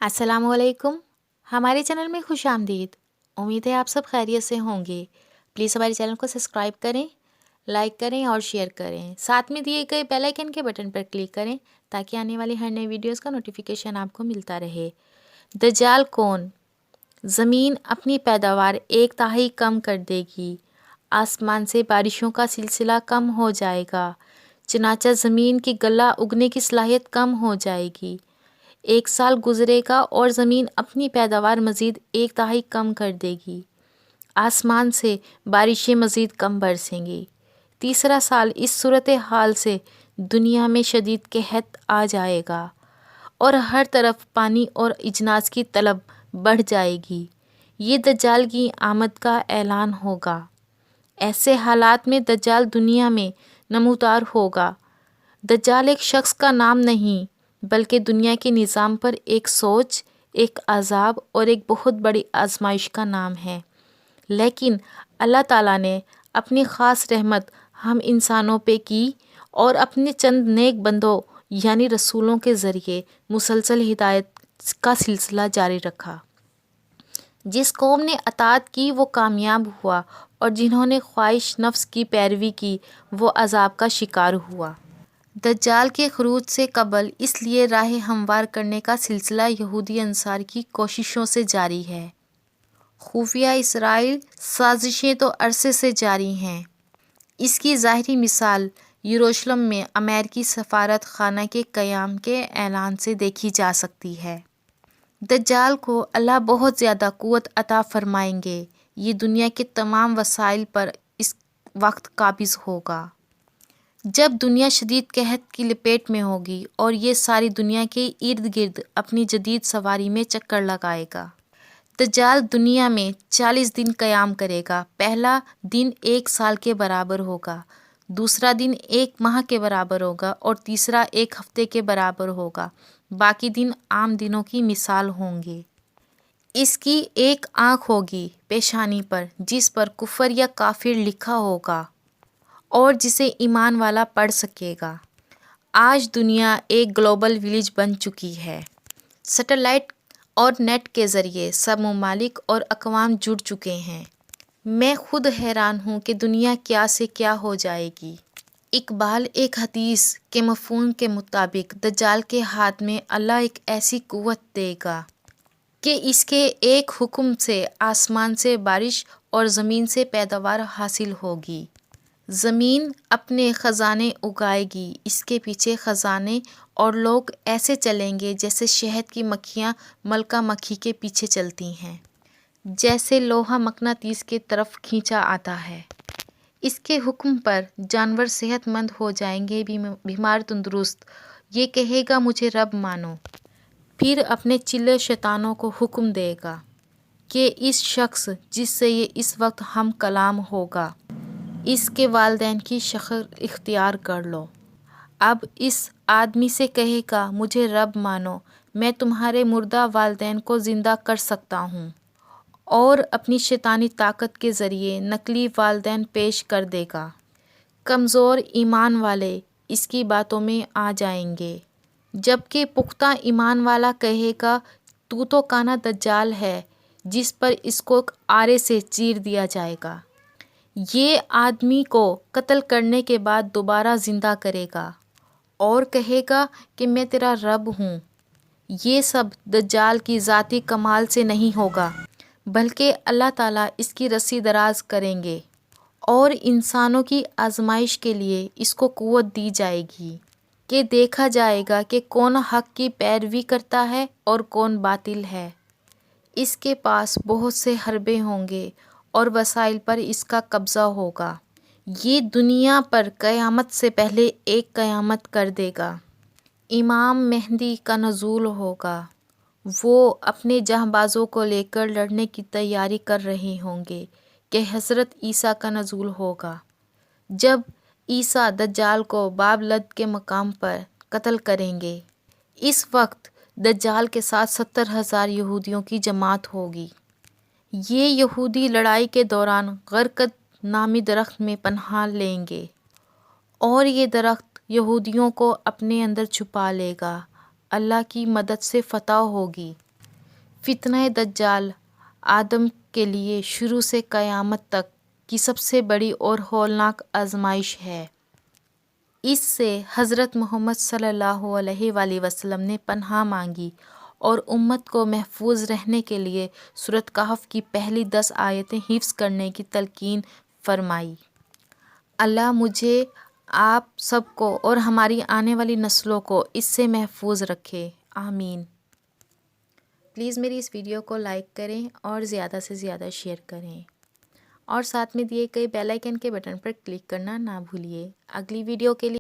السلام علیکم، ہمارے چینل میں خوش آمدید۔ امید ہے آپ سب خیریت سے ہوں گے۔ پلیز ہمارے چینل کو سبسکرائب کریں، لائک کریں اور شیئر کریں۔ ساتھ میں دیے گئے بیل آئیکن کے بٹن پر کلک کریں تاکہ آنے والی ہر نئی ویڈیوز کا نوٹیفیکیشن آپ کو ملتا رہے۔ دجال کون؟ زمین اپنی پیداوار 1/3 کم کر دے گی۔ آسمان سے بارشوں کا سلسلہ کم ہو جائے گا، چنانچہ زمین کی گلہ اگنے کی صلاحیت کم ہو جائے گی۔ 1 سال گزرے گا اور زمین اپنی پیداوار مزید 1/3 کم کر دے گی۔ آسمان سے بارشیں مزید کم برسیں گی۔ تیسرا سال اس صورتحال سے دنیا میں شدید قحط آ جائے گا اور ہر طرف پانی اور اجناس کی طلب بڑھ جائے گی۔ یہ دجال کی آمد کا اعلان ہوگا۔ ایسے حالات میں دجال دنیا میں نمودار ہوگا۔ دجال ایک شخص کا نام نہیں بلکہ دنیا کے نظام پر ایک سوچ، ایک عذاب اور ایک بہت بڑی آزمائش کا نام ہے۔ لیکن اللہ تعالیٰ نے اپنی خاص رحمت ہم انسانوں پہ کی اور اپنے چند نیک بندوں یعنی رسولوں کے ذریعے مسلسل ہدایت کا سلسلہ جاری رکھا۔ جس قوم نے اطاعت کی وہ کامیاب ہوا اور جنہوں نے خواہش نفس کی پیروی کی وہ عذاب کا شکار ہوا۔ دجال کے خروج سے قبل اس لیے راہ ہموار کرنے کا سلسلہ یہودی انصار کی کوششوں سے جاری ہے۔ خفیہ اسرائیل سازشیں تو عرصے سے جاری ہیں۔ اس کی ظاہری مثال یروشلم میں امریکی سفارت خانہ کے قیام کے اعلان سے دیکھی جا سکتی ہے۔ دجال کو اللہ بہت زیادہ قوت عطا فرمائیں گے۔ یہ دنیا کے تمام وسائل پر اس وقت قابض ہوگا۔ جب دنیا شدید قحط کی لپیٹ میں ہوگی اور یہ ساری دنیا کے ارد گرد اپنی جدید سواری میں چکر لگائے گا۔ دجال دنیا میں 40 دن قیام کرے گا۔ پہلا دن 1 سال کے برابر ہوگا، دوسرا دن 1 ماہ کے برابر ہوگا اور تیسرا 1 ہفتے کے برابر ہوگا۔ باقی دن عام دنوں کی مثال ہوں گے۔ اس کی ایک آنکھ ہوگی پیشانی پر جس پر کفر یا کافر لکھا ہوگا اور جسے ایمان والا پڑھ سکے گا۔ آج دنیا ایک گلوبل ولیج بن چکی ہے۔ سیٹلائٹ اور نیٹ کے ذریعے سب ممالک اور اقوام جڑ چکے ہیں۔ میں خود حیران ہوں کہ دنیا کیا سے کیا ہو جائے گی۔ اقبال ایک حدیث کے مفہوم کے مطابق دجال کے ہاتھ میں اللہ ایک ایسی قوت دے گا کہ اس کے ایک حکم سے آسمان سے بارش اور زمین سے پیداوار حاصل ہوگی۔ زمین اپنے خزانے اگائے گی، اس کے پیچھے خزانے اور لوگ ایسے چلیں گے جیسے شہد کی مکھیاں ملکہ مکھی کے پیچھے چلتی ہیں، جیسے لوہا مقناطیس کی طرف کھینچا آتا ہے۔ اس کے حکم پر جانور صحت مند ہو جائیں گے، بیمار تندرست۔ یہ کہے گا مجھے رب مانو، پھر اپنے چلے شیطانوں کو حکم دے گا کہ اس شخص جس سے یہ اس وقت ہم کلام ہوگا اس کے والدین کی شکل اختیار کر لو۔ اب اس آدمی سے کہے گا مجھے رب مانو، میں تمہارے مردہ والدین کو زندہ کر سکتا ہوں، اور اپنی شیطانی طاقت کے ذریعے نقلی والدین پیش کر دے گا۔ کمزور ایمان والے اس کی باتوں میں آ جائیں گے، جبکہ پختہ ایمان والا کہے گا تو کانا دجال ہے جس پر اس کو آرے سے چیر دیا جائے گا۔ یہ آدمی کو قتل کرنے کے بعد دوبارہ زندہ کرے گا اور کہے گا کہ میں تیرا رب ہوں۔ یہ سب دجال کی ذاتی کمال سے نہیں ہوگا بلکہ اللہ تعالیٰ اس کی رسی دراز کریں گے اور انسانوں کی آزمائش کے لیے اس کو قوت دی جائے گی کہ دیکھا جائے گا کہ کون حق کی پیروی کرتا ہے اور کون باطل ہے۔ اس کے پاس بہت سے حربے ہوں گے اور وسائل پر اس کا قبضہ ہوگا۔ یہ دنیا پر قیامت سے پہلے ایک قیامت کر دے گا۔ امام مہدی کا نزول ہوگا۔ وہ اپنے جہبازوں کو لے کر لڑنے کی تیاری کر رہے ہوں گے کہ حضرت عیسیٰ کا نزول ہوگا۔ جب عیسیٰ دجال کو باب لد کے مقام پر قتل کریں گے، اس وقت دجال کے ساتھ 70,000 یہودیوں کی جماعت ہوگی۔ یہ یہودی لڑائی کے دوران غرقد نامی درخت میں پناہ لیں گے اور یہ درخت یہودیوں کو اپنے اندر چھپا لے گا۔ اللہ کی مدد سے فتح ہوگی۔ فتنہ دجال آدم کے لیے شروع سے قیامت تک کی سب سے بڑی اور ہولناک آزمائش ہے۔ اس سے حضرت محمد صلی اللہ علیہ وآلہ وسلم نے پناہ مانگی اور امت کو محفوظ رہنے کے لیے سورۃ کہف کی پہلی 10 آیتیں حفظ کرنے کی تلقین فرمائی۔ اللہ مجھے، آپ سب کو اور ہماری آنے والی نسلوں کو اس سے محفوظ رکھے، آمین۔ پلیز میری اس ویڈیو کو لائک کریں اور زیادہ سے زیادہ شیئر کریں، اور ساتھ میں دیے گئے بیل آئیکن کے بٹن پر کلک کرنا نہ بھولیے۔ اگلی ویڈیو کے لیے